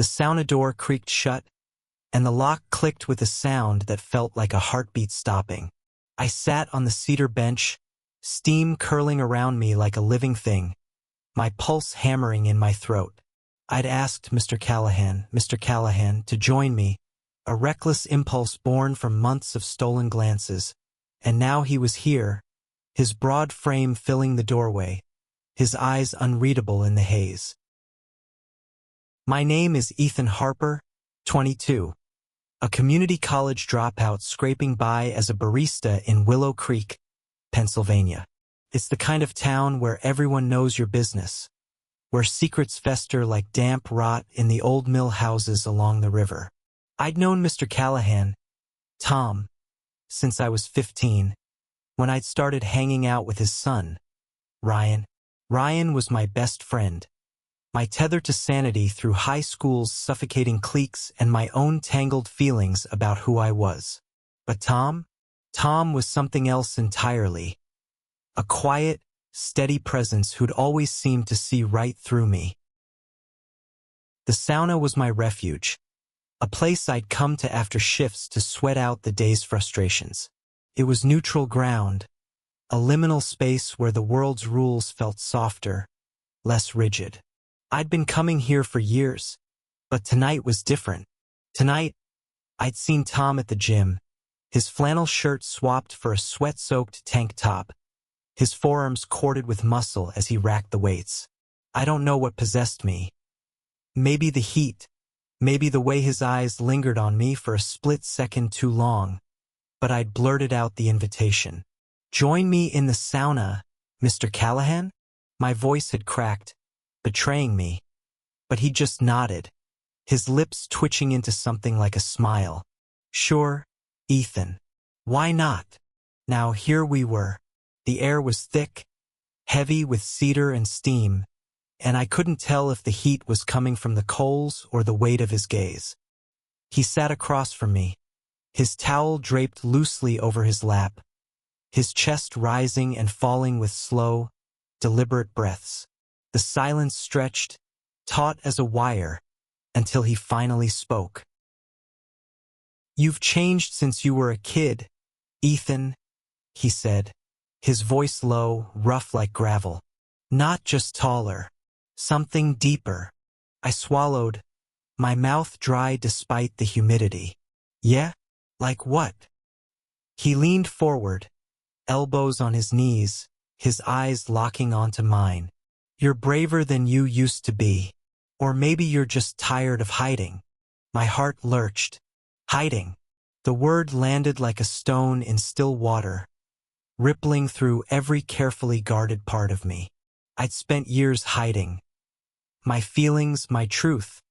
The sauna door creaked shut, and the lock clicked with a sound that felt like a heartbeat stopping. I sat on the cedar bench, steam curling around me like a living thing, my pulse hammering in my throat. I'd asked Mr. Callahan, to join me, a reckless impulse born from months of stolen glances, and now he was here, his broad frame filling the doorway, his eyes unreadable in the haze. My name is Ethan Harper, 22, a community college dropout scraping by as a barista in Willow Creek, Pennsylvania. It's the kind of town where everyone knows your business, where secrets fester like damp rot in the old mill houses along the river. I'd known Mr. Callahan, Tom, since I was 15, when I'd started hanging out with his son, Ryan. Ryan was my best friend, my tether to sanity through high school's suffocating cliques and my own tangled feelings about who I was. But Tom was something else entirely. A quiet, steady presence who'd always seemed to see right through me. The sauna was my refuge, a place I'd come to after shifts to sweat out the day's frustrations. It was neutral ground, a liminal space where the world's rules felt softer, less rigid. I'd been coming here for years, but tonight was different. Tonight, I'd seen Tom at the gym, his flannel shirt swapped for a sweat-soaked tank top, his forearms corded with muscle as he racked the weights. I don't know what possessed me. Maybe the heat, maybe the way his eyes lingered on me for a split second too long, but I'd blurted out the invitation. "Join me in the sauna, Mr. Callahan?" My voice had cracked, betraying me, but he just nodded, his lips twitching into something like a smile. "Sure, Ethan. Why not?" Now here we were. The air was thick, heavy with cedar and steam, and I couldn't tell if the heat was coming from the coals or the weight of his gaze. He sat across from me, his towel draped loosely over his lap, his chest rising and falling with slow, deliberate breaths. The silence stretched, taut as a wire, until he finally spoke. "You've changed since you were a kid, Ethan," he said, his voice low, rough like gravel. "Not just taller. Something deeper." I swallowed, my mouth dry despite the humidity. "Yeah? Like what?" He leaned forward, elbows on his knees, his eyes locking onto mine. "You're braver than you used to be. Or maybe you're just tired of hiding." My heart lurched. Hiding. The word landed like a stone in still water, rippling through every carefully guarded part of me. I'd spent years hiding. My feelings, my truth,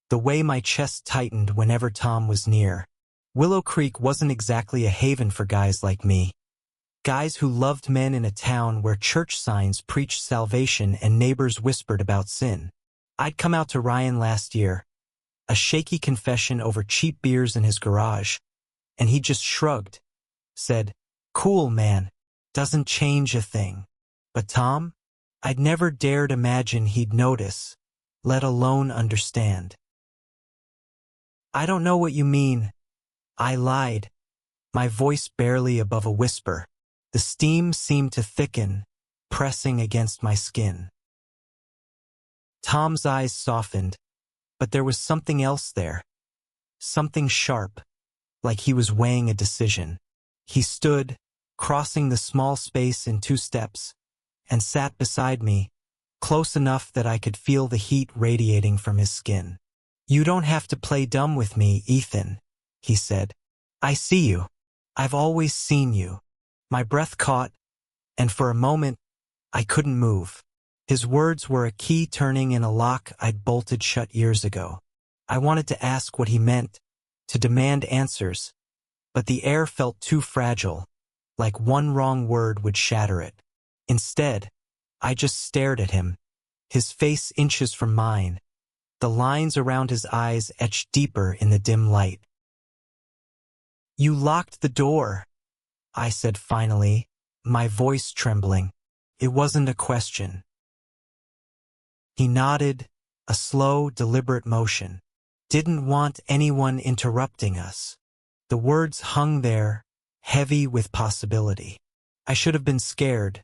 the way my chest tightened whenever Tom was near. Willow Creek wasn't exactly a haven for guys like me. Guys who loved men in a town where church signs preached salvation and neighbors whispered about sin. I'd come out to Ryan last year, a shaky confession over cheap beers in his garage, and he just shrugged, said, "Cool, man. Doesn't change a thing." But Tom? I'd never dared imagine he'd notice, let alone understand. "I don't know what you mean," I lied, my voice barely above a whisper. The steam seemed to thicken, pressing against my skin. Tom's eyes softened, but there was something else there. Something sharp, like he was weighing a decision. He stood, crossing the small space in 2 steps, and sat beside me, close enough that I could feel the heat radiating from his skin. "You don't have to play dumb with me, Ethan," he said. "I see you. I've always seen you." My breath caught, and for a moment, I couldn't move. His words were a key turning in a lock I'd bolted shut years ago. I wanted to ask what he meant, to demand answers, but the air felt too fragile, like one wrong word would shatter it. Instead, I just stared at him, his face inches from mine, the lines around his eyes etched deeper in the dim light. "You locked the door," I said finally, my voice trembling. It wasn't a question. He nodded, a slow, deliberate motion. Didn't want anyone interrupting us. The words hung there, heavy with possibility. I should have been scared.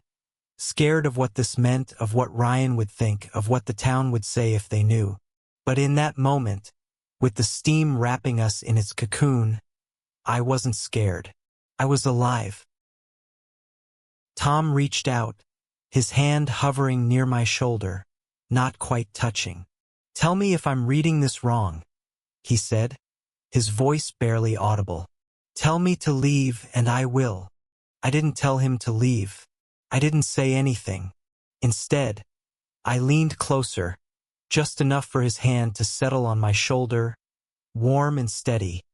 Scared of what this meant, of what Ryan would think, of what the town would say if they knew. But in that moment, with the steam wrapping us in its cocoon, I wasn't scared. I was alive. Tom reached out, his hand hovering near my shoulder, not quite touching. "Tell me if I'm reading this wrong," he said, his voice barely audible. "Tell me to leave and I will." I didn't tell him to leave. I didn't say anything. Instead, I leaned closer, just enough for his hand to settle on my shoulder, warm and steady,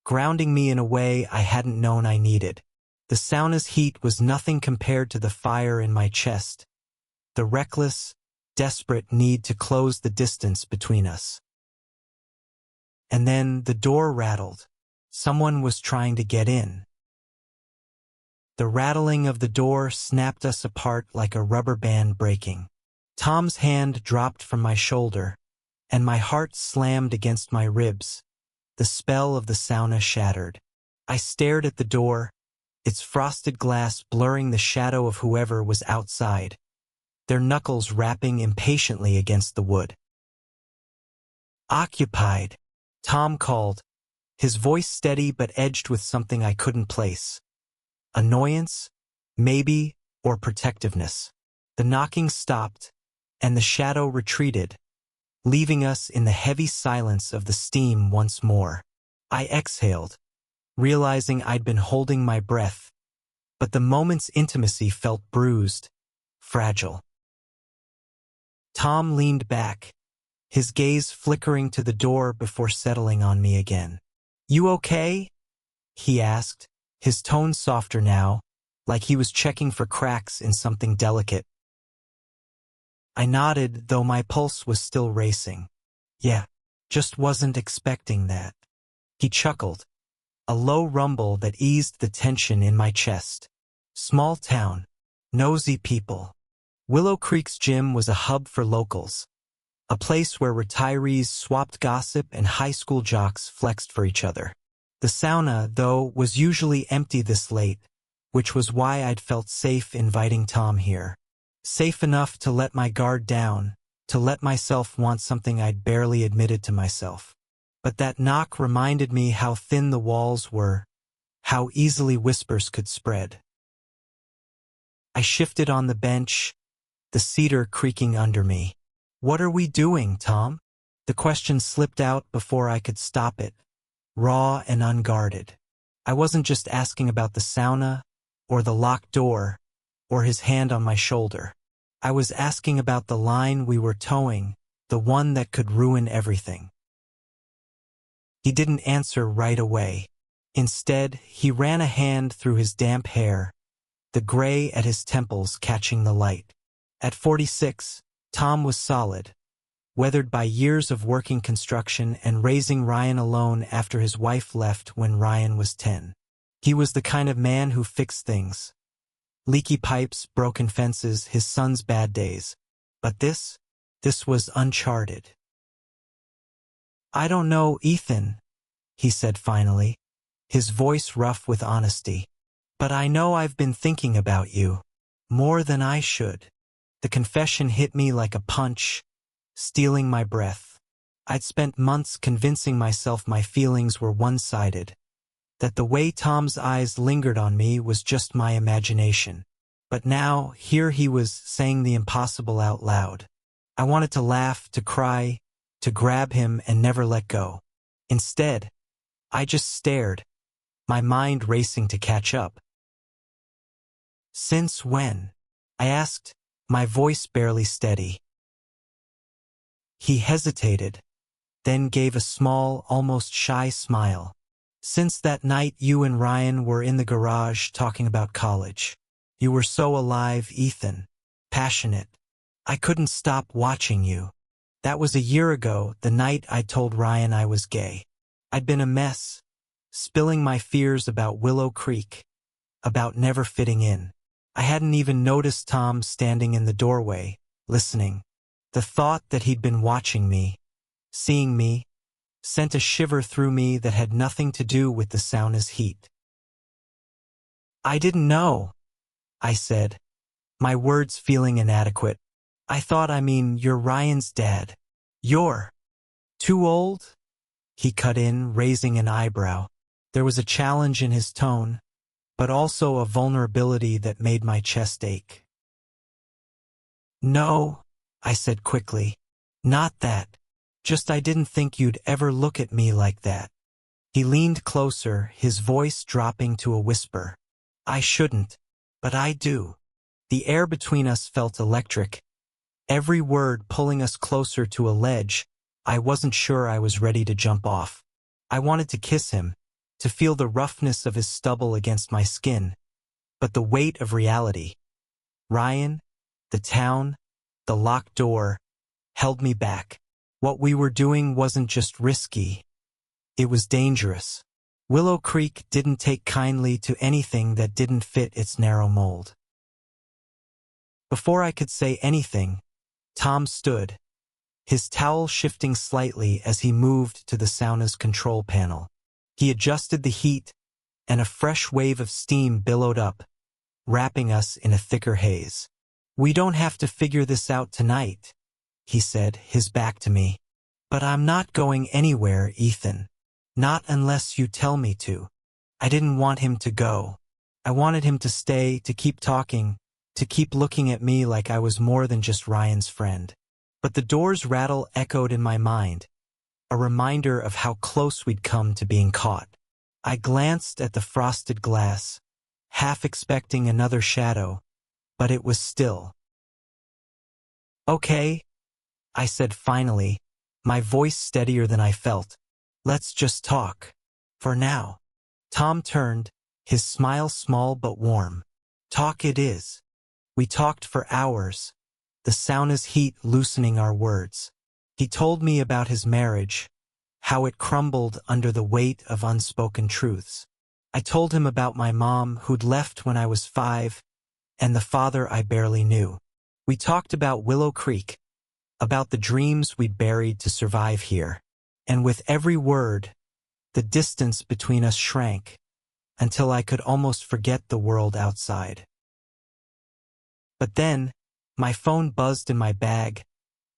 grounding me in a way I hadn't known I needed. The sauna's heat was nothing compared to the fire in my chest, the reckless, desperate need to close the distance between us. And then the door rattled. Someone was trying to get in. The rattling of the door snapped us apart like a rubber band breaking. Tom's hand dropped from my shoulder, and my heart slammed against my ribs. The spell of the sauna shattered. I stared at the door, its frosted glass blurring the shadow of whoever was outside, their knuckles rapping impatiently against the wood. "Occupied," Tom called, his voice steady but edged with something I couldn't place. Annoyance, maybe, or protectiveness. The knocking stopped, and the shadow retreated, leaving us in the heavy silence of the steam once more. I exhaled, realizing I'd been holding my breath, but the moment's intimacy felt bruised, fragile. Tom leaned back, his gaze flickering to the door before settling on me again. "You okay?" he asked, his tone softer now, like he was checking for cracks in something delicate. I nodded, though my pulse was still racing. "Yeah, just wasn't expecting that." He chuckled, a low rumble that eased the tension in my chest. Small town, nosy people. Willow Creek's gym was a hub for locals, a place where retirees swapped gossip and high school jocks flexed for each other. The sauna, though, was usually empty this late, which was why I'd felt safe inviting Tom here. Safe enough to let my guard down, to let myself want something I'd barely admitted to myself. But that knock reminded me how thin the walls were, how easily whispers could spread. I shifted on the bench, the cedar creaking under me. "What are we doing, Tom?" The question slipped out before I could stop it, raw and unguarded. I wasn't just asking about the sauna, or the locked door, or his hand on my shoulder. I was asking about the line we were towing, the one that could ruin everything. He didn't answer right away. Instead, he ran a hand through his damp hair, the gray at his temples catching the light. At 46, Tom was solid, weathered by years of working construction and raising Ryan alone after his wife left when Ryan was 10. He was the kind of man who fixed things. Leaky pipes, broken fences, his son's bad days. But this was uncharted. "I don't know, Ethan," he said finally, his voice rough with honesty. "But I know I've been thinking about you. More than I should." The confession hit me like a punch, stealing my breath. I'd spent months convincing myself my feelings were one-sided, that the way Tom's eyes lingered on me was just my imagination. But now, here he was saying the impossible out loud. I wanted to laugh, to cry, to grab him and never let go. Instead, I just stared, my mind racing to catch up. "Since when?" I asked, my voice barely steady. He hesitated, then gave a small, almost shy smile. "Since that night you and Ryan were in the garage talking about college. You were so alive, Ethan. Passionate. I couldn't stop watching you. That was a year ago, the night I told Ryan I was gay. I'd been a mess, spilling my fears about Willow Creek, about never fitting in. I hadn't even noticed Tom standing in the doorway, listening. The thought that he'd been watching me, seeing me, sent a shiver through me that had nothing to do with the sauna's heat. "I didn't know," I said, my words feeling inadequate. You're Ryan's dad. You're too old?" He cut in, raising an eyebrow. There was a challenge in his tone, but also a vulnerability that made my chest ache. "No," I said quickly. "Not that. Just I didn't think you'd ever look at me like that." He leaned closer, his voice dropping to a whisper. "I shouldn't, but I do." The air between us felt electric, every word pulling us closer to a ledge. I wasn't sure I was ready to jump off. I wanted to kiss him, to feel the roughness of his stubble against my skin, but the weight of reality, Ryan, the town, the locked door, held me back. What we were doing wasn't just risky, it was dangerous. Willow Creek didn't take kindly to anything that didn't fit its narrow mold. Before I could say anything, Tom stood, his towel shifting slightly as he moved to the sauna's control panel. He adjusted the heat, and a fresh wave of steam billowed up, wrapping us in a thicker haze. "We don't have to figure this out tonight," he said, his back to me. "But I'm not going anywhere, Ethan. Not unless you tell me to." I didn't want him to go. I wanted him to stay, to keep talking, to keep looking at me like I was more than just Ryan's friend. But the door's rattle echoed in my mind, a reminder of how close we'd come to being caught. I glanced at the frosted glass, half expecting another shadow, but it was still. "Okay," I said finally, my voice steadier than I felt. "Let's just talk. For now." Tom turned, his smile small but warm. "Talk it is." We talked for hours, the sauna's heat loosening our words. He told me about his marriage, how it crumbled under the weight of unspoken truths. I told him about my mom who'd left when I was 5, and the father I barely knew. We talked about Willow Creek, about the dreams we'd buried to survive here. And with every word, the distance between us shrank, until I could almost forget the world outside. But then, my phone buzzed in my bag,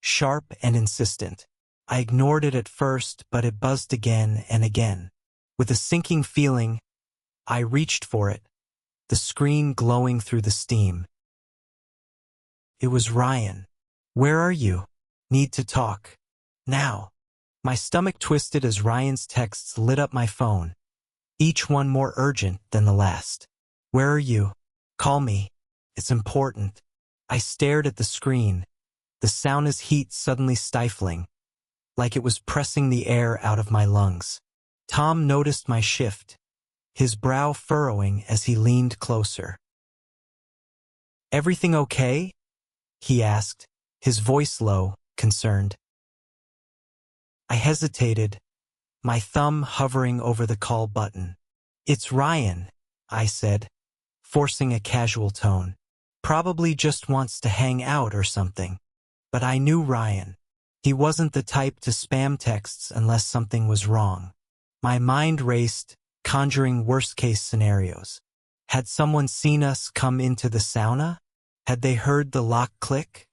sharp and insistent. I ignored it at first, but it buzzed again and again. With a sinking feeling, I reached for it, the screen glowing through the steam. It was Ryan. "Where are you? Need to talk. Now." My stomach twisted as Ryan's texts lit up my phone, each one more urgent than the last. "Where are you? Call me. It's important." I stared at the screen, the sauna's heat suddenly stifling, like it was pressing the air out of my lungs. Tom noticed my shift, his brow furrowing as he leaned closer. "Everything okay?" he asked, his voice low, concerned. I hesitated, my thumb hovering over the call button. "It's Ryan," I said, forcing a casual tone. "Probably just wants to hang out or something." But I knew Ryan. He wasn't the type to spam texts unless something was wrong. My mind raced, conjuring worst-case scenarios. Had someone seen us come into the sauna? Had they heard the lock click?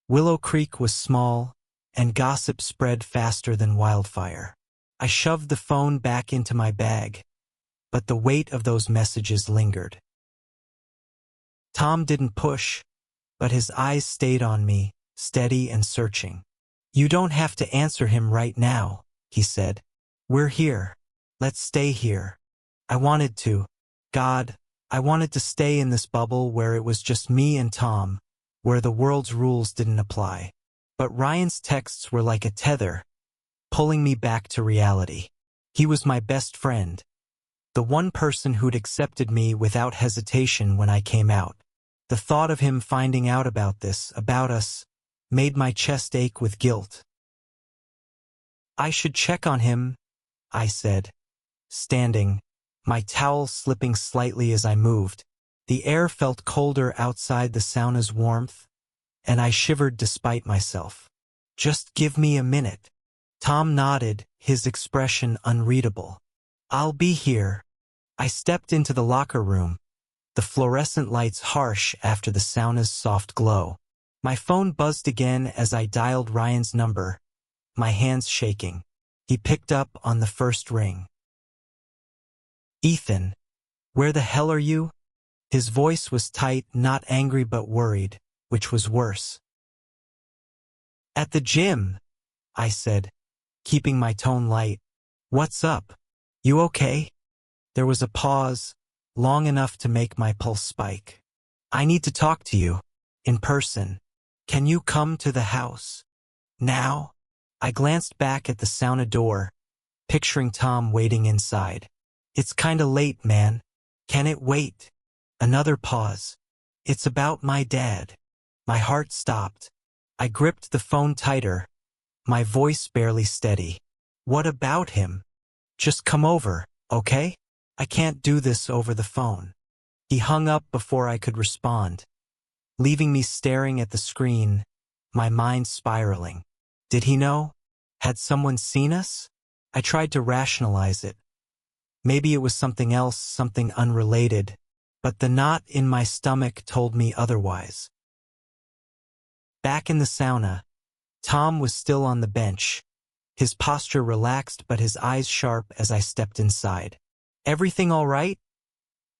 Willow Creek was small, and gossip spread faster than wildfire. I shoved the phone back into my bag, but the weight of those messages lingered. Tom didn't push, but his eyes stayed on me, steady and searching. "You don't have to answer him right now," he said. "We're here. Let's stay here." I wanted to. God, I wanted to stay in this bubble where it was just me and Tom, where the world's rules didn't apply. But Ryan's texts were like a tether, pulling me back to reality. He was my best friend, the one person who'd accepted me without hesitation when I came out. The thought of him finding out about this, about us, made my chest ache with guilt. "I should check on him," I said, standing, my towel slipping slightly as I moved. The air felt colder outside the sauna's warmth, and I shivered despite myself. "Just give me a minute." Tom nodded, his expression unreadable. "I'll be here." I stepped into the locker room, the fluorescent lights harsh after the sauna's soft glow. My phone buzzed again as I dialed Ryan's number, my hands shaking. He picked up on the first ring. "Ethan, where the hell are you?" His voice was tight, not angry but worried, which was worse. "At the gym," I said, keeping my tone light. "What's up? You okay?" There was a pause, long enough to make my pulse spike. "I need to talk to you. In person. Can you come to the house? Now?" I glanced back at the sauna door, picturing Tom waiting inside. "It's kinda late, man. Can it wait?" Another pause. "It's about my dad." My heart stopped. I gripped the phone tighter, my voice barely steady. "What about him? Just come over, okay? I can't do this over the phone." He hung up before I could respond, leaving me staring at the screen, my mind spiraling. Did he know? Had someone seen us? I tried to rationalize it. Maybe it was something else, something unrelated, but the knot in my stomach told me otherwise. Back in the sauna, Tom was still on the bench, his posture relaxed but his eyes sharp as I stepped inside. "Everything all right?"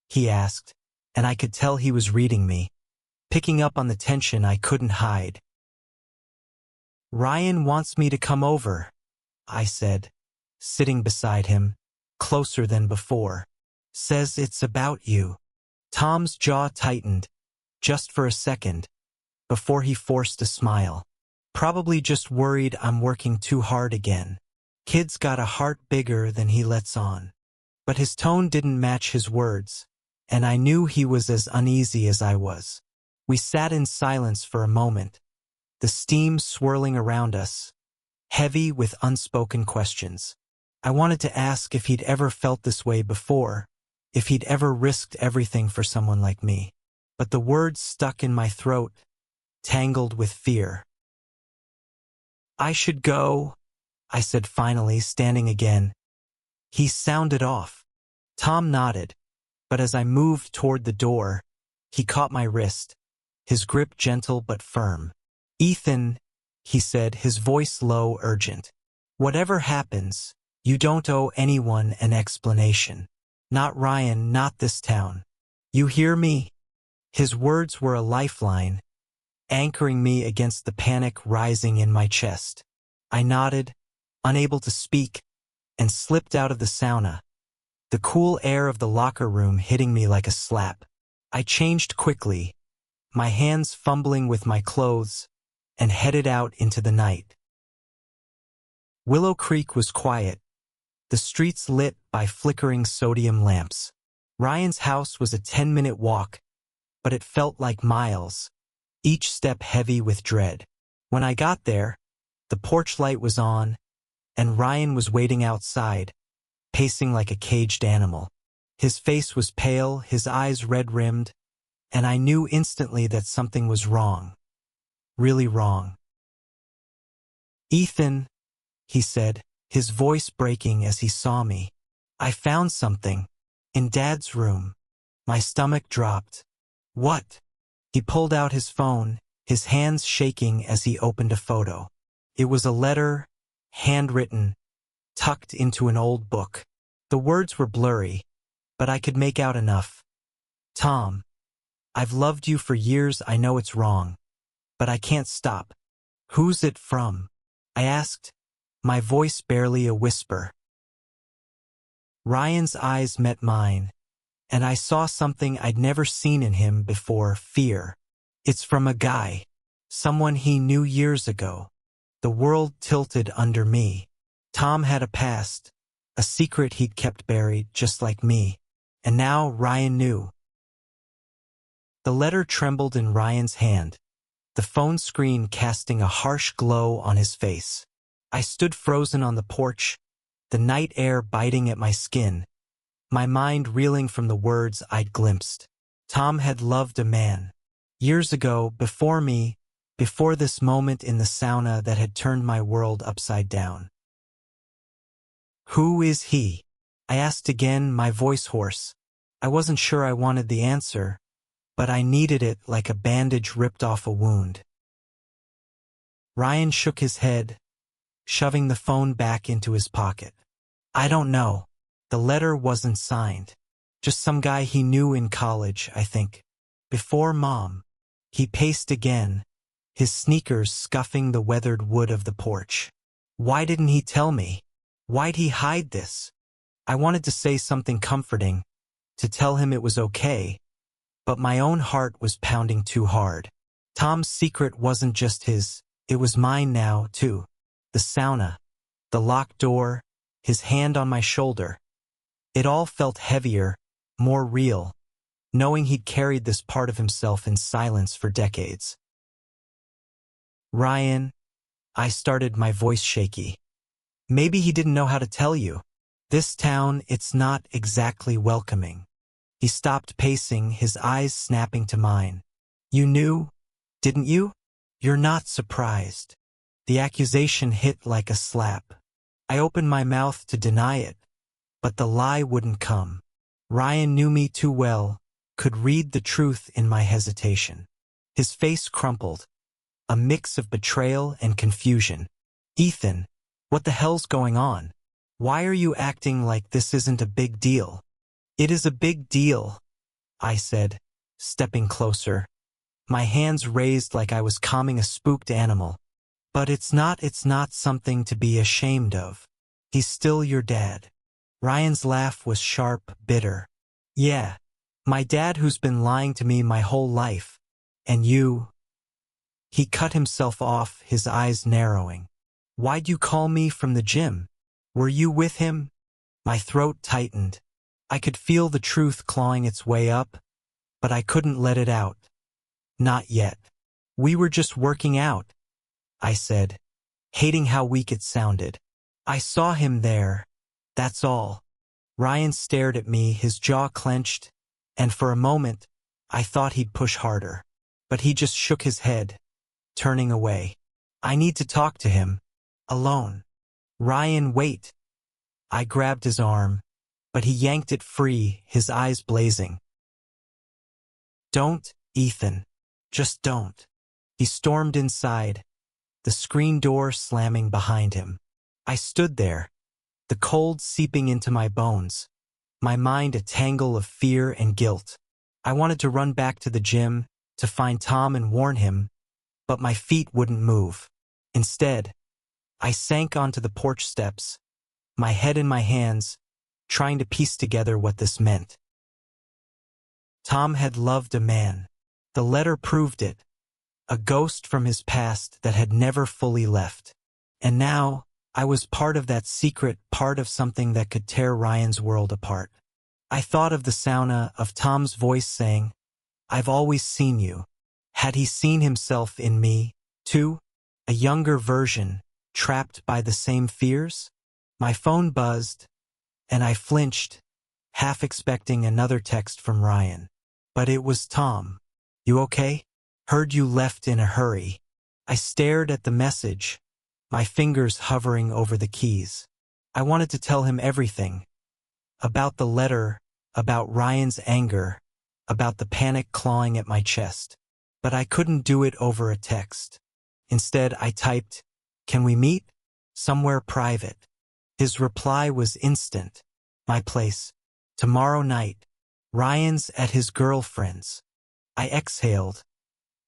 he asked, and I could tell he was reading me, picking up on the tension I couldn't hide. "Ryan wants me to come over," I said, sitting beside him, closer than before. "Says it's about you." Tom's jaw tightened, just for a second, before he forced a smile. "Probably just worried I'm working too hard again. Kid's got a heart bigger than he lets on." But his tone didn't match his words, and I knew he was as uneasy as I was. We sat in silence for a moment, the steam swirling around us, heavy with unspoken questions. I wanted to ask if he'd ever felt this way before, if he'd ever risked everything for someone like me. But the words stuck in my throat, tangled with fear. "I should go," I said finally, standing again. He sounded off. Tom nodded, but as I moved toward the door, he caught my wrist, his grip gentle but firm. "Ethan," he said, his voice low, urgent. "Whatever happens, you don't owe anyone an explanation. Not Ryan, not this town. You hear me?" His words were a lifeline, anchoring me against the panic rising in my chest. I nodded, unable to speak, and slipped out of the sauna, the cool air of the locker room hitting me like a slap. I changed quickly, my hands fumbling with my clothes, and headed out into the night. Willow Creek was quiet, the streets lit by flickering sodium lamps. Ryan's house was a 10-minute walk, but it felt like miles, each step heavy with dread. When I got there, the porch light was on, and Ryan was waiting outside, pacing like a caged animal. His face was pale, his eyes red-rimmed, and I knew instantly that something was wrong. Really wrong. "Ethan," he said, his voice breaking as he saw me. "I found something. In Dad's room." My stomach dropped. "What?" He pulled out his phone, his hands shaking as he opened a photo. It was a letter, handwritten, tucked into an old book. The words were blurry, but I could make out enough. "Tom, I've loved you for years. I know it's wrong, but I can't stop." "Who's it from?" I asked, my voice barely a whisper. Ryan's eyes met mine, and I saw something I'd never seen in him before: fear. "It's from a guy, someone he knew years ago." The world tilted under me. Tom had a past, a secret he'd kept buried, just like me. And now Ryan knew. The letter trembled in Ryan's hand, the phone screen casting a harsh glow on his face. I stood frozen on the porch, the night air biting at my skin, my mind reeling from the words I'd glimpsed. Tom had loved a man. Years ago, before me, before this moment in the sauna that had turned my world upside down. Who is he? I asked again, my voice hoarse. I wasn't sure I wanted the answer, but I needed it like a bandage ripped off a wound. Ryan shook his head, shoving the phone back into his pocket. I don't know. The letter wasn't signed. Just some guy he knew in college, I think. Before Mom. He paced again, his sneakers scuffing the weathered wood of the porch. Why didn't he tell me? Why'd he hide this? I wanted to say something comforting, to tell him it was okay, but my own heart was pounding too hard. Tom's secret wasn't just his, it was mine now, too. The sauna, the locked door, his hand on my shoulder. It all felt heavier, more real, knowing he'd carried this part of himself in silence for decades. Ryan, I started, my voice shaky. Maybe he didn't know how to tell you. This town, it's not exactly welcoming. He stopped pacing, his eyes snapping to mine. You knew, didn't you? You're not surprised. The accusation hit like a slap. I opened my mouth to deny it, but the lie wouldn't come. Ryan knew me too well, could read the truth in my hesitation. His face crumpled, a mix of betrayal and confusion. Ethan, what the hell's going on? Why are you acting like this isn't a big deal? It is a big deal, I said, stepping closer, my hands raised like I was calming a spooked animal. But it's not something to be ashamed of. He's still your dad. Ryan's laugh was sharp, bitter. Yeah, my dad who's been lying to me my whole life. And you. He cut himself off, his eyes narrowing. Why'd you call me from the gym? Were you with him? My throat tightened. I could feel the truth clawing its way up, but I couldn't let it out. Not yet. We were just working out, I said, hating how weak it sounded. I saw him there, that's all. Ryan stared at me, his jaw clenched, and for a moment, I thought he'd push harder. But he just shook his head, turning away. I need to talk to him. Alone. Ryan, wait. I grabbed his arm, but he yanked it free, his eyes blazing. Don't, Ethan. Just don't. He stormed inside, the screen door slamming behind him. I stood there, the cold seeping into my bones, my mind a tangle of fear and guilt. I wanted to run back to the gym, to find Tom and warn him, but my feet wouldn't move. Instead, I sank onto the porch steps, my head in my hands, trying to piece together what this meant. Tom had loved a man. The letter proved it, a ghost from his past that had never fully left. And now, I was part of that secret, part of something that could tear Ryan's world apart. I thought of the sauna, of Tom's voice saying, I've always seen you. Had he seen himself in me, too? A younger version, trapped by the same fears? My phone buzzed, and I flinched, half expecting another text from Ryan. But it was Tom. You okay? Heard you left in a hurry. I stared at the message, my fingers hovering over the keys. I wanted to tell him everything. About the letter, about Ryan's anger, about the panic clawing at my chest. But I couldn't do it over a text. Instead, I typed, Can we meet? Somewhere private. His reply was instant. My place. Tomorrow night. Ryan's at his girlfriend's. I exhaled,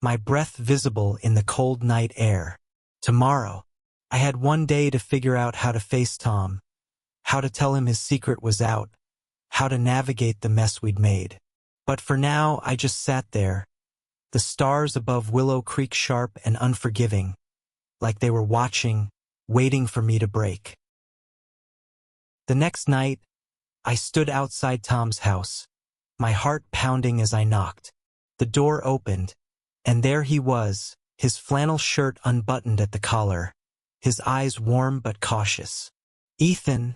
my breath visible in the cold night air. Tomorrow. I had one day to figure out how to face Tom, how to tell him his secret was out, how to navigate the mess we'd made. But for now, I just sat there, the stars above Willow Creek sharp and unforgiving, like they were watching, waiting for me to break. The next night, I stood outside Tom's house, my heart pounding as I knocked. The door opened, and there he was, his flannel shirt unbuttoned at the collar, his eyes warm but cautious. Ethan,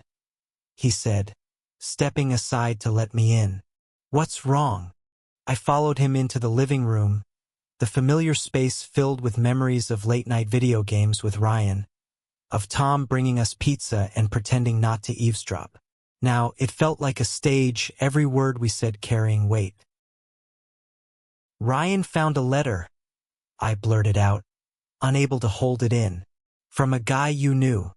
he said, stepping aside to let me in. What's wrong? I followed him into the living room, the familiar space filled with memories of late-night video games with Ryan, of Tom bringing us pizza and pretending not to eavesdrop. Now, it felt like a stage, every word we said carrying weight. "Ryan found a letter," I blurted out, unable to hold it in. "From a guy you knew.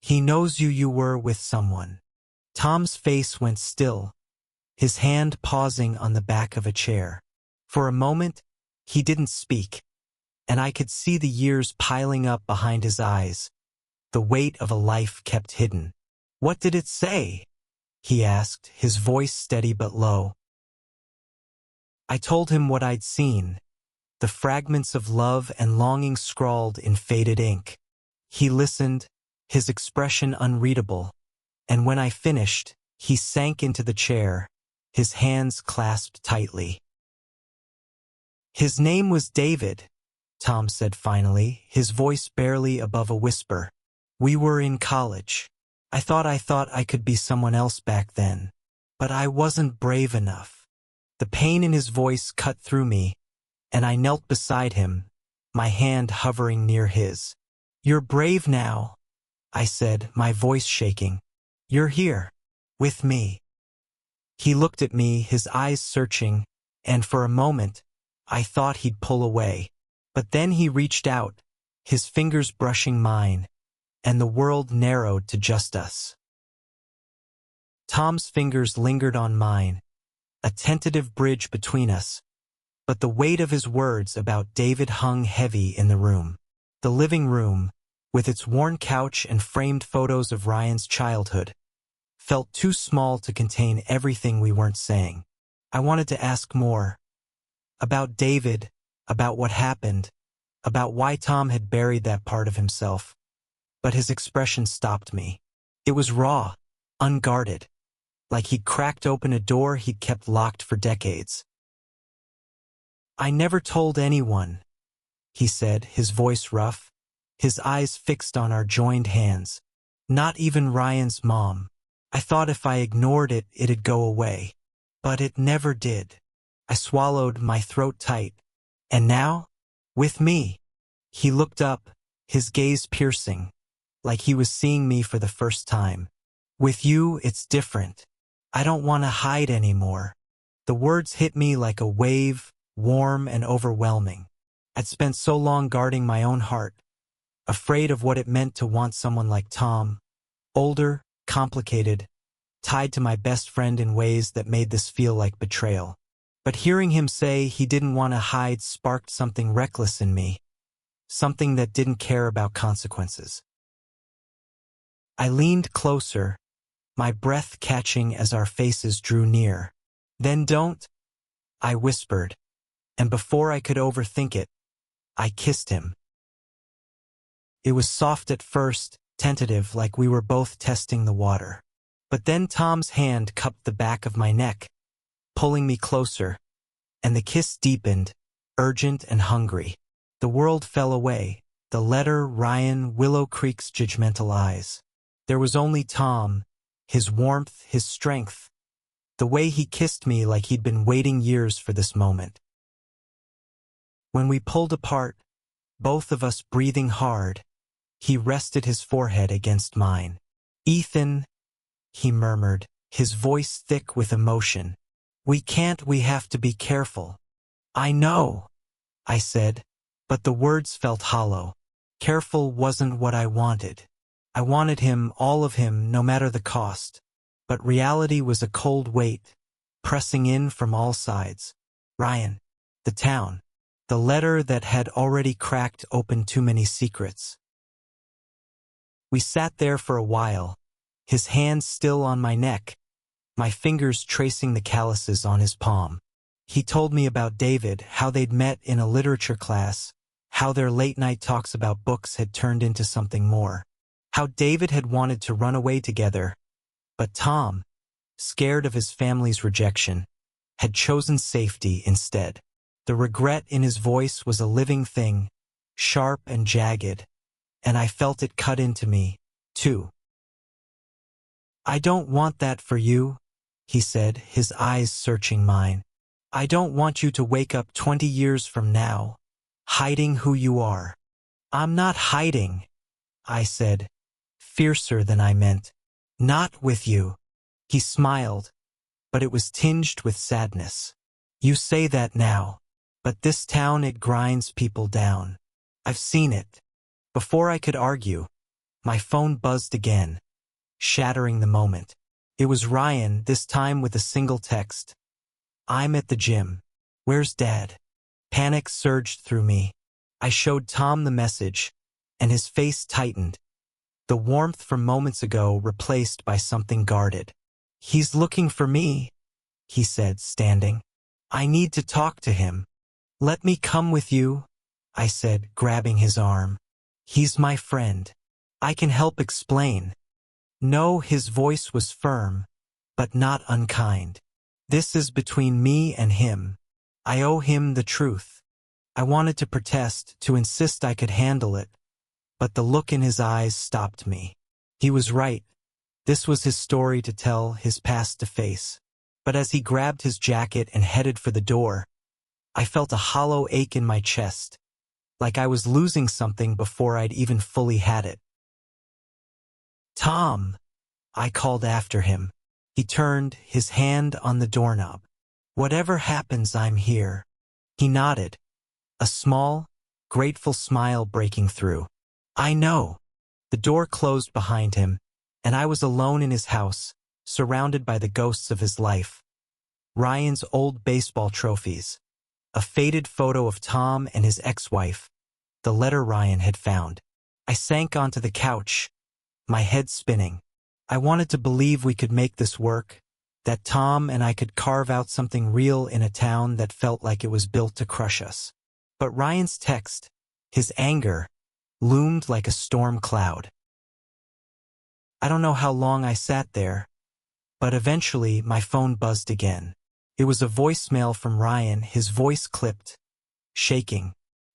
He knows you were with someone." Tom's face went still, his hand pausing on the back of a chair. For a moment, he didn't speak, and I could see the years piling up behind his eyes, the weight of a life kept hidden. "What did it say?" he asked, his voice steady but low. I told him what I'd seen, the fragments of love and longing scrawled in faded ink. He listened, his expression unreadable, and when I finished, he sank into the chair, his hands clasped tightly. "His name was David," Tom said finally, his voice barely above a whisper. "We were in college. I thought I could be someone else back then, but I wasn't brave enough." The pain in his voice cut through me, and I knelt beside him, my hand hovering near his. "You're brave now," I said, my voice shaking. "You're here, with me." He looked at me, his eyes searching, and for a moment, I thought he'd pull away. But then he reached out, his fingers brushing mine, and the world narrowed to just us. Tom's fingers lingered on mine, a tentative bridge between us, but the weight of his words about David hung heavy in the room. The living room, with its worn couch and framed photos of Ryan's childhood, felt too small to contain everything we weren't saying. I wanted to ask more. About David, about what happened, about why Tom had buried that part of himself. But his expression stopped me. It was raw, unguarded, like he'd cracked open a door he'd kept locked for decades. "I never told anyone," he said, his voice rough, his eyes fixed on our joined hands. "Not even Ryan's mom. I thought if I ignored it, it'd go away. But it never did." I swallowed, my throat tight. "And now? With me?" He looked up, his gaze piercing, like he was seeing me for the first time. "With you, it's different. I don't want to hide anymore." The words hit me like a wave, warm and overwhelming. I'd spent so long guarding my own heart, afraid of what it meant to want someone like Tom, older, complicated, tied to my best friend in ways that made this feel like betrayal. But hearing him say he didn't want to hide sparked something reckless in me, something that didn't care about consequences. I leaned closer, my breath catching as our faces drew near. "Then don't," I whispered, and before I could overthink it, I kissed him. It was soft at first, tentative, like we were both testing the water. But then Tom's hand cupped the back of my neck, pulling me closer, and the kiss deepened, urgent and hungry. The world fell away, the letter, Ryan, Willow Creek's judgmental eyes. There was only Tom, his warmth, his strength, the way he kissed me like he'd been waiting years for this moment. When we pulled apart, both of us breathing hard, he rested his forehead against mine. "Ethan," he murmured, his voice thick with emotion. We have to be careful." "I know," I said, but the words felt hollow. Careful wasn't what I wanted. I wanted him, all of him, no matter the cost. But reality was a cold weight, pressing in from all sides. Ryan, the town, the letter that had already cracked open too many secrets. We sat there for a while, his hand still on my neck, my fingers tracing the calluses on his palm. He told me about David, how they'd met in a literature class, how their late-night talks about books had turned into something more, how David had wanted to run away together, but Tom, scared of his family's rejection, had chosen safety instead. The regret in his voice was a living thing, sharp and jagged, and I felt it cut into me, too. "I don't want that for you," he said, his eyes searching mine. "I don't want you to wake up 20 years from now, hiding who you are." "I'm not hiding," I said, fiercer than I meant. Not with you. He smiled, but it was tinged with sadness. You say that now, but this town, it grinds people down. I've seen it. Before I could argue, my phone buzzed again, shattering the moment. It was Ryan, this time with a single text. I'm at the gym. Where's Dad? Panic surged through me. I showed Tom the message, and his face tightened. The warmth from moments ago replaced by something guarded. He's looking for me, he said, standing. I need to talk to him. Let me come with you, I said, grabbing his arm. He's my friend. I can help explain. No, his voice was firm, but not unkind. This is between me and him. I owe him the truth. I wanted to protest, to insist I could handle it, but the look in his eyes stopped me. He was right. This was his story to tell, his past to face. But as he grabbed his jacket and headed for the door, I felt a hollow ache in my chest, like I was losing something before I'd even fully had it. Tom, I called after him. He turned, his hand on the doorknob. Whatever happens, I'm here. He nodded, a small, grateful smile breaking through. I know. The door closed behind him, and I was alone in his house, surrounded by the ghosts of his life. Ryan's old baseball trophies, a faded photo of Tom and his ex-wife, the letter Ryan had found. I sank onto the couch, my head spinning. I wanted to believe we could make this work, that Tom and I could carve out something real in a town that felt like it was built to crush us. But Ryan's text, his anger, loomed like a storm cloud. I don't know how long I sat there, but eventually my phone buzzed again. It was a voicemail from Ryan, his voice clipped, shaking.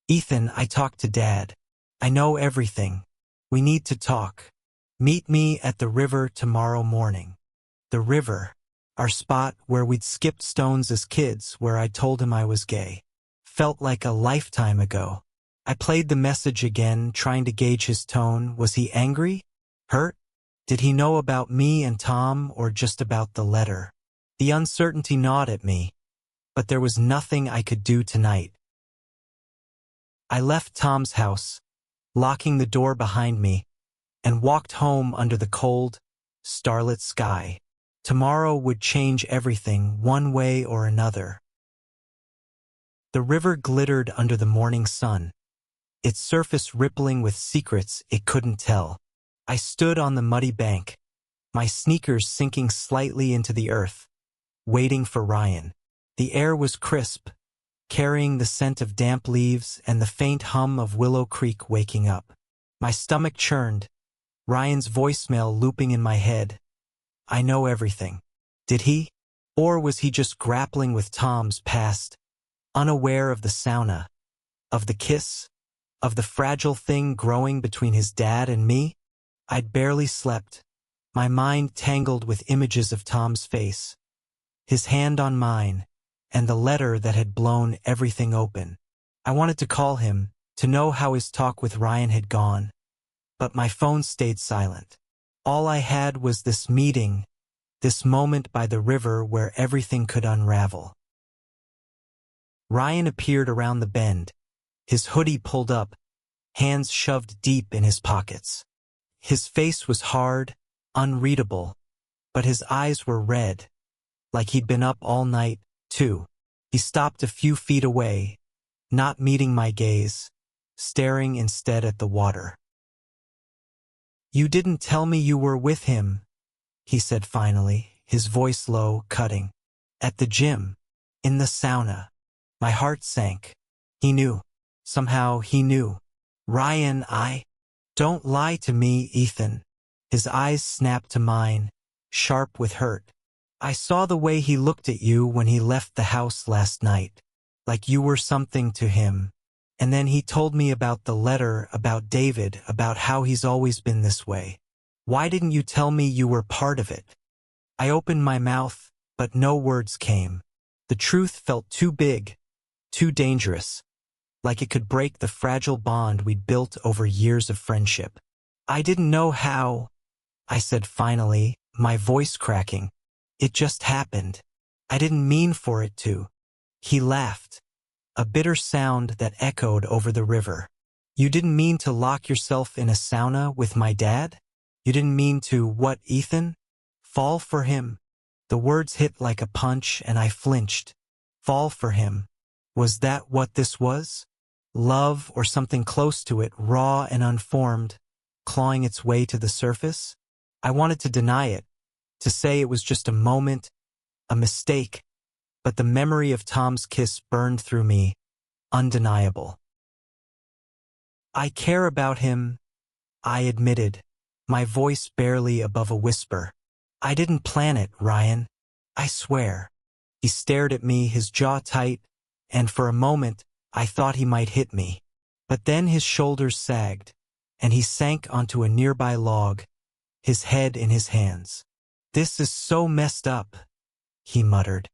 Ethan, I talked to Dad. I know everything. We need to talk. Meet me at the river tomorrow morning. The river, our spot where we'd skipped stones as kids, where I told him I was gay. Felt like a lifetime ago. I played the message again, trying to gauge his tone. Was he angry? Hurt? Did he know about me and Tom, or just about the letter? The uncertainty gnawed at me, but there was nothing I could do tonight. I left Tom's house, locking the door behind me, and walked home under the cold, starlit sky. Tomorrow would change everything, one way or another. The river glittered under the morning sun, its surface rippling with secrets it couldn't tell. I stood on the muddy bank, my sneakers sinking slightly into the earth, waiting for Ryan. The air was crisp, carrying the scent of damp leaves and the faint hum of Willow Creek waking up. My stomach churned, Ryan's voicemail looping in my head. I know everything. Did he? Or was he just grappling with Tom's past, unaware of the sauna, of the kiss, of the fragile thing growing between his dad and me? I'd barely slept, my mind tangled with images of Tom's face, his hand on mine, and the letter that had blown everything open. I wanted to call him, to know how his talk with Ryan had gone, but my phone stayed silent. All I had was this meeting, this moment by the river where everything could unravel. Ryan appeared around the bend, his hoodie pulled up, hands shoved deep in his pockets. His face was hard, unreadable, but his eyes were red, like he'd been up all night, too. He stopped a few feet away, not meeting my gaze, staring instead at the water. You didn't tell me you were with him, he said finally, his voice low, cutting. At the gym, in the sauna. My heart sank. He knew. Somehow he knew. Ryan, Don't lie to me, Ethan. His eyes snapped to mine, sharp with hurt. I saw the way he looked at you when he left the house last night, like you were something to him. And then he told me about the letter, about David, about how he's always been this way. Why didn't you tell me you were part of it? I opened my mouth, but no words came. The truth felt too big, too dangerous, like it could break the fragile bond we'd built over years of friendship. I didn't know how, I said finally, my voice cracking. It just happened. I didn't mean for it to. He laughed, a bitter sound that echoed over the river. You didn't mean to lock yourself in a sauna with my dad? You didn't mean to, what, Ethan? Fall for him? The words hit like a punch and I flinched. Fall for him. Was that what this was? Love or something close to it, raw and unformed, clawing its way to the surface? I wanted to deny it, to say it was just a moment, a mistake, but the memory of Tom's kiss burned through me, undeniable. I care about him, I admitted, my voice barely above a whisper. I didn't plan it, Ryan. I swear. He stared at me, his jaw tight, and for a moment, I thought he might hit me. But then his shoulders sagged, and he sank onto a nearby log, his head in his hands. This is so messed up, he muttered.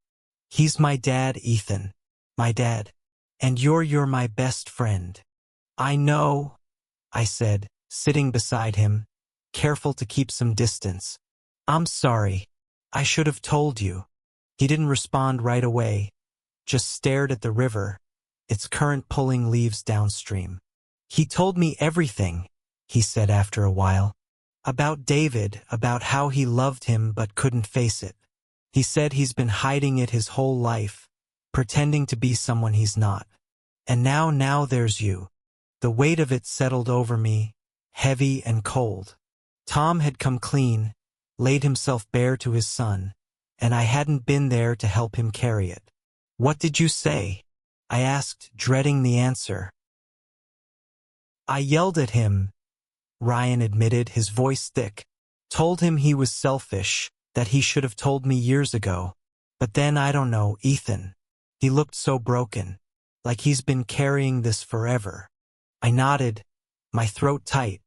He's my dad, Ethan. My dad. And you're my best friend. I know, I said, sitting beside him, careful to keep some distance. I'm sorry. I should have told you. He didn't respond right away, just stared at the river, its current pulling leaves downstream. He told me everything, he said after a while. About David, about how he loved him but couldn't face it. He said he's been hiding it his whole life, pretending to be someone he's not. And now there's you. The weight of it settled over me, heavy and cold. Tom had come clean, laid himself bare to his son, and I hadn't been there to help him carry it. What did you say? I asked, dreading the answer. I yelled at him, Ryan admitted, his voice thick. Told him he was selfish, that he should have told me years ago. But then I don't know, Ethan. He looked so broken, like he's been carrying this forever. I nodded, my throat tight.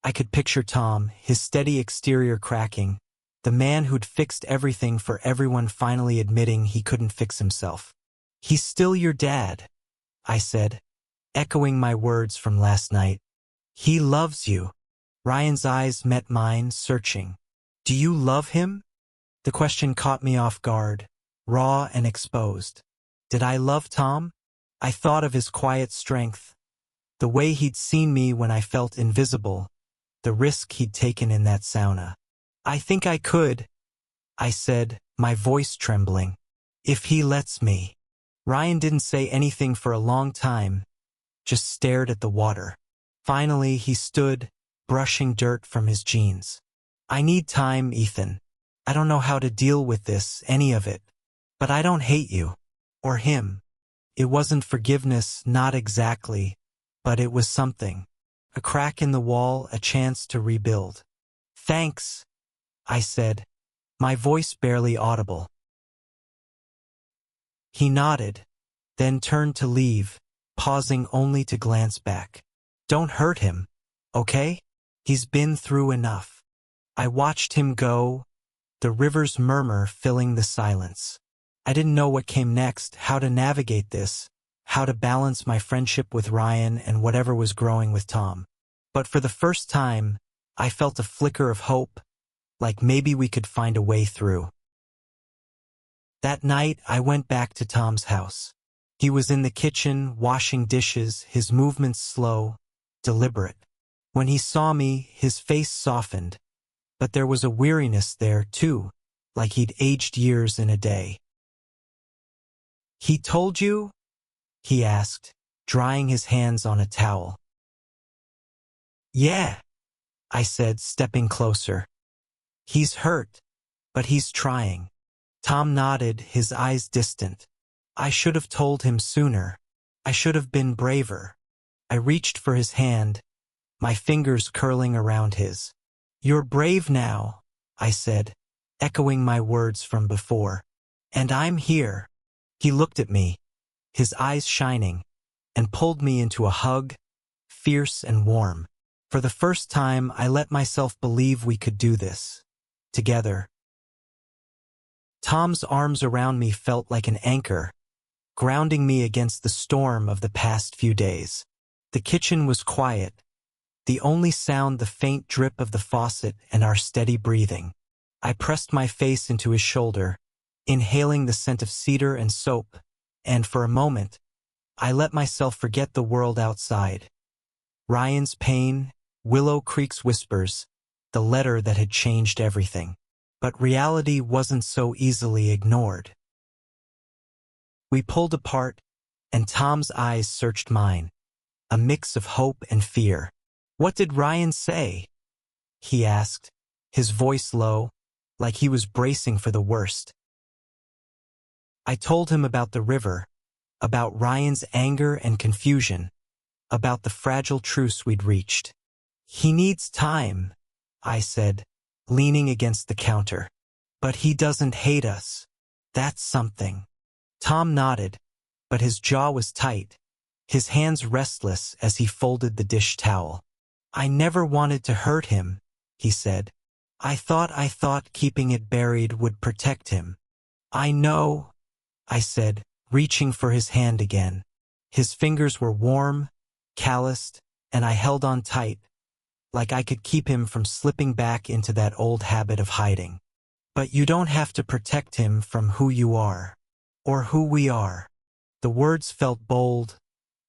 I could picture Tom, his steady exterior cracking, the man who'd fixed everything for everyone finally admitting he couldn't fix himself. He's still your dad, I said, echoing my words from last night. He loves you. Ryan's eyes met mine, searching. Do you love him? The question caught me off guard, raw and exposed. Did I love Tom? I thought of his quiet strength, the way he'd seen me when I felt invisible, the risk he'd taken in that sauna. I think I could, I said, my voice trembling. If he lets me. Ryan didn't say anything for a long time, just stared at the water. Finally, he stood, brushing dirt from his jeans. I need time, Ethan. I don't know how to deal with this, any of it. But I don't hate you. Or him. It wasn't forgiveness, not exactly. But it was something. A crack in the wall, a chance to rebuild. Thanks, I said, my voice barely audible. He nodded, then turned to leave, pausing only to glance back. Don't hurt him, okay? He's been through enough. I watched him go, the river's murmur filling the silence. I didn't know what came next, how to navigate this, how to balance my friendship with Ryan and whatever was growing with Tom. But for the first time, I felt a flicker of hope, like maybe we could find a way through. That night, I went back to Tom's house. He was in the kitchen, washing dishes, his movements slow, deliberate. When he saw me, his face softened, but there was a weariness there, too, like he'd aged years in a day. He told you? He asked, drying his hands on a towel. Yeah, I said, stepping closer. He's hurt, but he's trying. Tom nodded, his eyes distant. I should have told him sooner. I should have been braver. I reached for his hand, my fingers curling around his. You're brave now, I said, echoing my words from before. And I'm here. He looked at me, his eyes shining, and pulled me into a hug, fierce and warm. For the first time, I let myself believe we could do this. Together. Tom's arms around me felt like an anchor, grounding me against the storm of the past few days. The kitchen was quiet, The only sound the faint drip of the faucet and our steady breathing. I pressed my face into his shoulder, inhaling the scent of cedar and soap, and for a moment, I let myself forget the world outside. Ryan's pain, Willow Creek's whispers, the letter that had changed everything. But reality wasn't so easily ignored. We pulled apart, and Tom's eyes searched mine, a mix of hope and fear. "What did Ryan say?" he asked, his voice low, like he was bracing for the worst. I told him about the river, about Ryan's anger and confusion, about the fragile truce we'd reached. "He needs time," I said, leaning against the counter. "But he doesn't hate us. That's something." Tom nodded, but his jaw was tight, his hands restless as he folded the dish towel. "I never wanted to hurt him," he said. I thought keeping it buried would protect him." "I know," I said, reaching for his hand again. His fingers were warm, calloused, and I held on tight, like I could keep him from slipping back into that old habit of hiding. "But you don't have to protect him from who you are, or who we are." The words felt bold,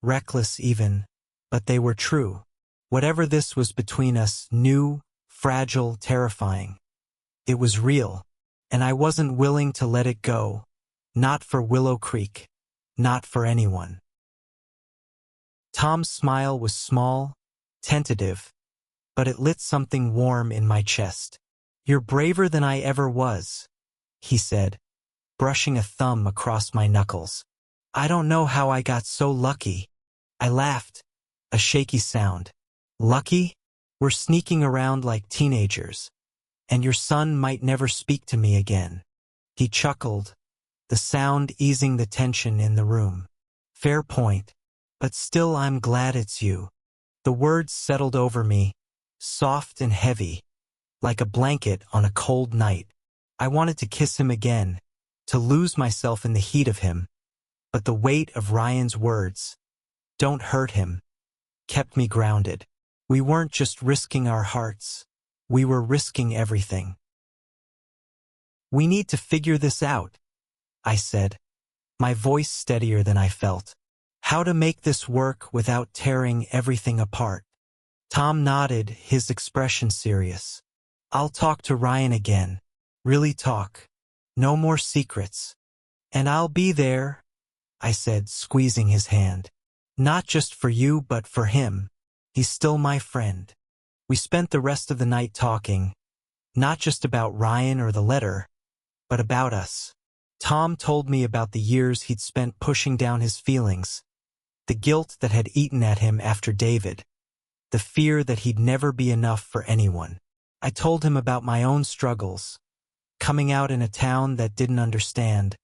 reckless even, but they were true. Whatever this was between us, new, fragile, terrifying. It was real, and I wasn't willing to let it go, not for Willow Creek, not for anyone. Tom's smile was small, tentative, but it lit something warm in my chest. "You're braver than I ever was," he said, brushing a thumb across my knuckles. "I don't know how I got so lucky." I laughed, a shaky sound. "Lucky? We're sneaking around like teenagers, and your son might never speak to me again." He chuckled, the sound easing the tension in the room. "Fair point, but still I'm glad it's you." The words settled over me, soft and heavy, like a blanket on a cold night. I wanted to kiss him again, to lose myself in the heat of him, but the weight of Ryan's words, "Don't hurt him," kept me grounded. We weren't just risking our hearts, we were risking everything. "We need to figure this out," I said, my voice steadier than I felt. "How to make this work without tearing everything apart." Tom nodded, his expression serious. "I'll talk to Ryan again. Really talk. No more secrets. And I'll be there," I said, squeezing his hand. "Not just for you, but for him. He's still my friend." We spent the rest of the night talking, not just about Ryan or the letter, but about us. Tom told me about the years he'd spent pushing down his feelings, the guilt that had eaten at him after David, the fear that he'd never be enough for anyone. I told him about my own struggles, coming out in a town that didn't understand,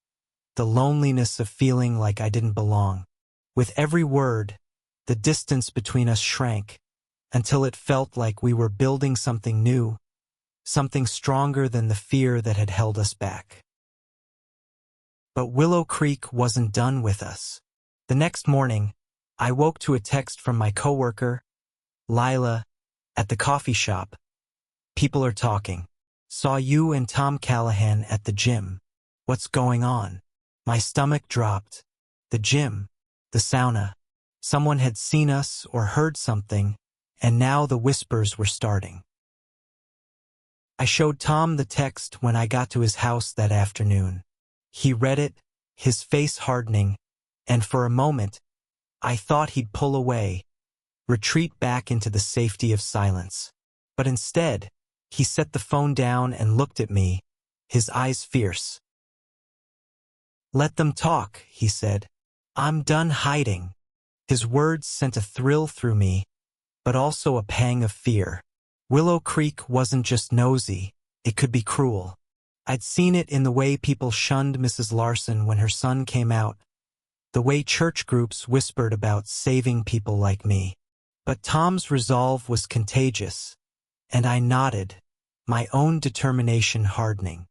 the loneliness of feeling like I didn't belong. With every word, the distance between us shrank, until it felt like we were building something new, something stronger than the fear that had held us back. But Willow Creek wasn't done with us. The next morning, I woke to a text from my coworker, Lila, at the coffee shop. "People are talking. Saw you and Tom Callahan at the gym. What's going on?" My stomach dropped. The gym, the sauna. Someone had seen us or heard something, and now the whispers were starting. I showed Tom the text when I got to his house that afternoon. He read it, his face hardening, and for a moment, I thought he'd pull away, retreat back into the safety of silence. But instead, he set the phone down and looked at me, his eyes fierce. "Let them talk," he said. "I'm done hiding." His words sent a thrill through me, but also a pang of fear. Willow Creek wasn't just nosy, it could be cruel. I'd seen it in the way people shunned Mrs. Larson when her son came out, the way church groups whispered about saving people like me. But Tom's resolve was contagious, and I nodded, my own determination hardening.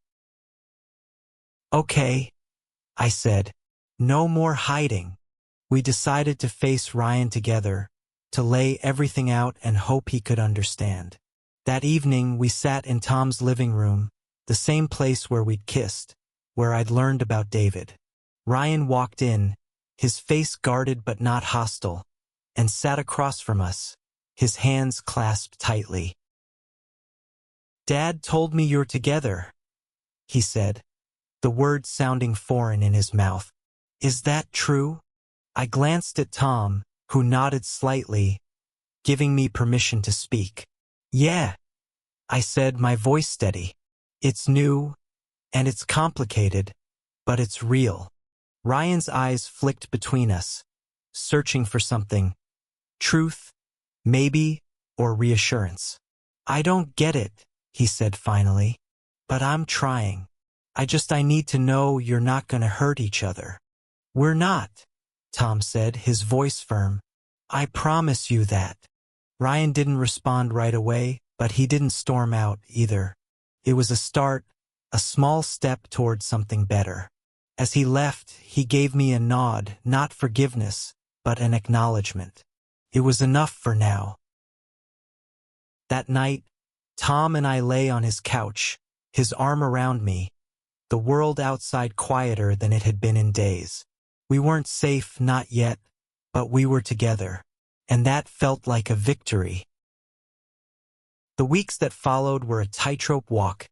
"Okay," I said, "no more hiding." We decided to face Ryan together, to lay everything out and hope he could understand. That evening, we sat in Tom's living room, the same place where we'd kissed, where I'd learned about David. Ryan walked in, his face guarded but not hostile, and sat across from us, his hands clasped tightly. "Dad told me you're together," he said, the words sounding foreign in his mouth. "Is that true?" I glanced at Tom, who nodded slightly, giving me permission to speak. "Yeah," I said, my voice steady. "It's new, and it's complicated, but it's real." Ryan's eyes flicked between us, searching for something. Truth, maybe, or reassurance. "I don't get it," he said finally, "but I'm trying. I need to know you're not gonna hurt each other." "We're not," Tom said, his voice firm. "I promise you that." Ryan didn't respond right away, but he didn't storm out either. It was a start, a small step toward something better. As he left, he gave me a nod, not forgiveness, but an acknowledgement. It was enough for now. That night, Tom and I lay on his couch, his arm around me, the world outside quieter than it had been in days. We weren't safe, not yet, but we were together, and that felt like a victory. The weeks that followed were a tightrope walk,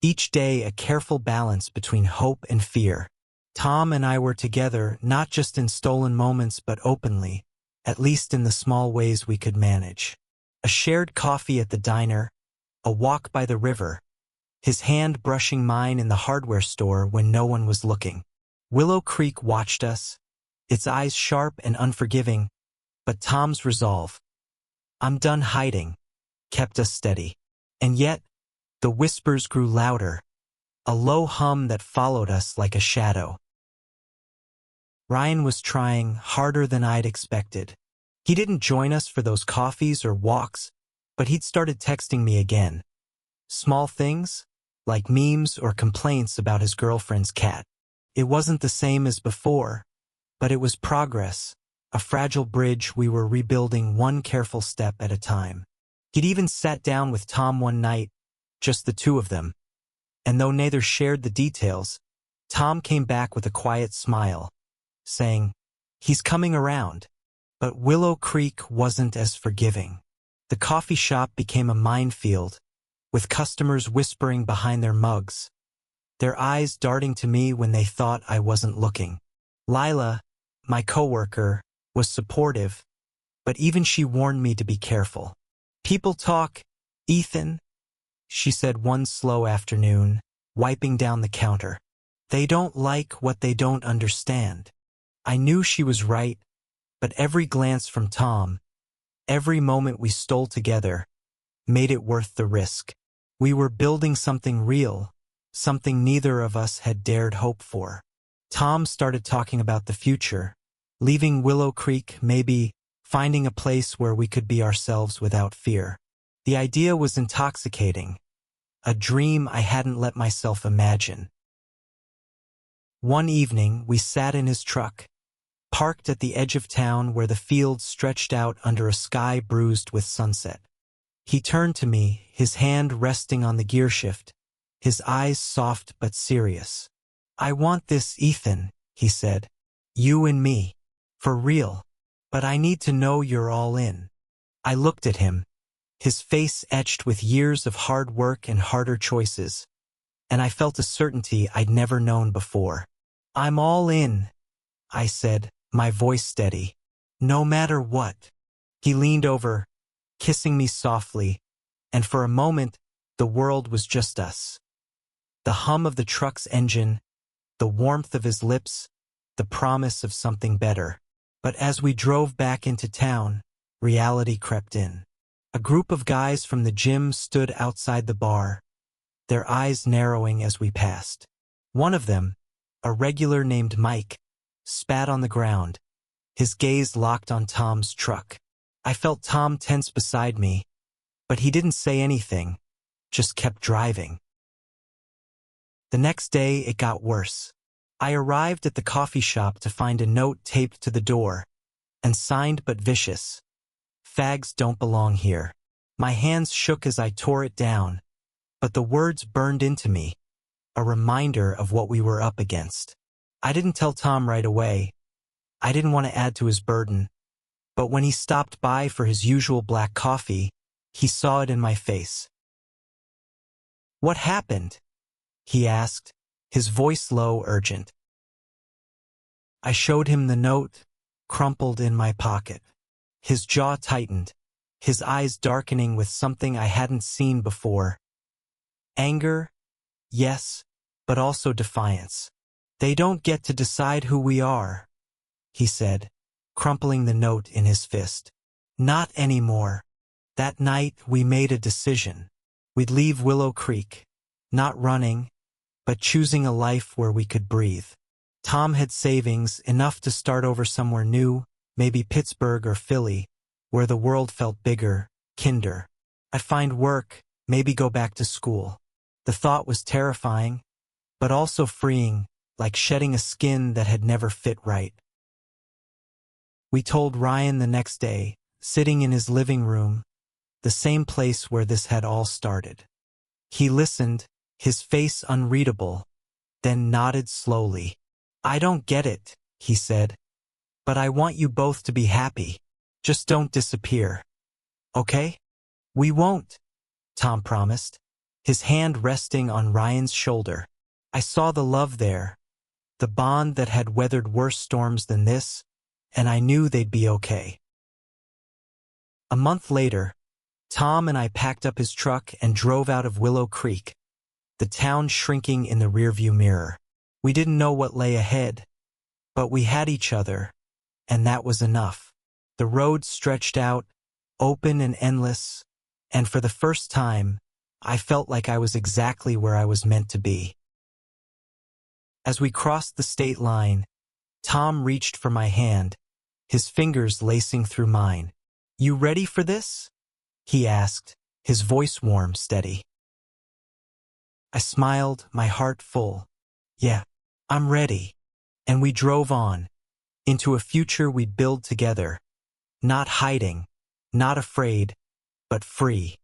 each day a careful balance between hope and fear. Tom and I were together not just in stolen moments but openly, at least in the small ways we could manage. A shared coffee at the diner, a walk by the river, his hand brushing mine in the hardware store when no one was looking. Willow Creek watched us, its eyes sharp and unforgiving, but Tom's resolve, "I'm done hiding," kept us steady. And yet, the whispers grew louder, a low hum that followed us like a shadow. Ryan was trying harder than I'd expected. He didn't join us for those coffees or walks, but he'd started texting me again. Small things, like memes or complaints about his girlfriend's cat. It wasn't the same as before, but it was progress, a fragile bridge we were rebuilding one careful step at a time. He'd even sat down with Tom one night, just the two of them. And though neither shared the details, Tom came back with a quiet smile, saying, "He's coming around." But Willow Creek wasn't as forgiving. The coffee shop became a minefield, with customers whispering behind their mugs, their eyes darting to me when they thought I wasn't looking. Lila, my coworker, was supportive, but even she warned me to be careful. "People talk, Ethan," she said one slow afternoon, wiping down the counter. "They don't like what they don't understand." I knew she was right, but every glance from Tom, every moment we stole together, made it worth the risk. We were building something real, something neither of us had dared hope for. Tom started talking about the future, leaving Willow Creek, maybe finding a place where we could be ourselves without fear. The idea was intoxicating, a dream I hadn't let myself imagine. One evening, we sat in his truck, parked at the edge of town where the fields stretched out under a sky bruised with sunset. He turned to me, his hand resting on the gearshift, his eyes soft but serious. "I want this, Ethan," he said. "You and me. For real. But I need to know you're all in." I looked at him, his face etched with years of hard work and harder choices, and I felt a certainty I'd never known before. "I'm all in," I said, my voice steady. "No matter what." He leaned over, kissing me softly, and for a moment, the world was just us. The hum of the truck's engine, the warmth of his lips, the promise of something better. But as we drove back into town, reality crept in. A group of guys from the gym stood outside the bar, their eyes narrowing as we passed. One of them, a regular named Mike, spat on the ground, his gaze locked on Tom's truck. I felt Tom tense beside me, but he didn't say anything, just kept driving. The next day, it got worse. I arrived at the coffee shop to find a note taped to the door, and signed but vicious. Fags don't belong here. My hands shook as I tore it down, but the words burned into me, a reminder of what we were up against. I didn't tell Tom right away. I didn't want to add to his burden, but when he stopped by for his usual black coffee, he saw it in my face. "What happened?" he asked, his voice low, urgent. I showed him the note, crumpled in my pocket. His jaw tightened, his eyes darkening with something I hadn't seen before. Anger, yes, but also defiance. "They don't get to decide who we are," he said, crumpling the note in his fist. "Not anymore." That night we made a decision. We'd leave Willow Creek, not running, but choosing a life where we could breathe. Tom had savings, enough to start over somewhere new, maybe Pittsburgh or Philly, where the world felt bigger, kinder. I'd find work, maybe go back to school. The thought was terrifying, but also freeing, like shedding a skin that had never fit right. We told Ryan the next day, sitting in his living room, the same place where this had all started. He listened, his face unreadable, then nodded slowly. "I don't get it," he said, "but I want you both to be happy. Just don't disappear. Okay?" "We won't," Tom promised, his hand resting on Ryan's shoulder. I saw the love there, the bond that had weathered worse storms than this, and I knew they'd be okay. A month later, Tom and I packed up his truck and drove out of Willow Creek, the town shrinking in the rearview mirror. We didn't know what lay ahead, but we had each other, and that was enough. The road stretched out, open and endless, and for the first time, I felt like I was exactly where I was meant to be. As we crossed the state line, Tom reached for my hand, his fingers lacing through mine. "You ready for this?" he asked, his voice warm, steady. I smiled, my heart full. "Yeah, I'm ready." And we drove on, into a future we'd build together, not hiding, not afraid, but free.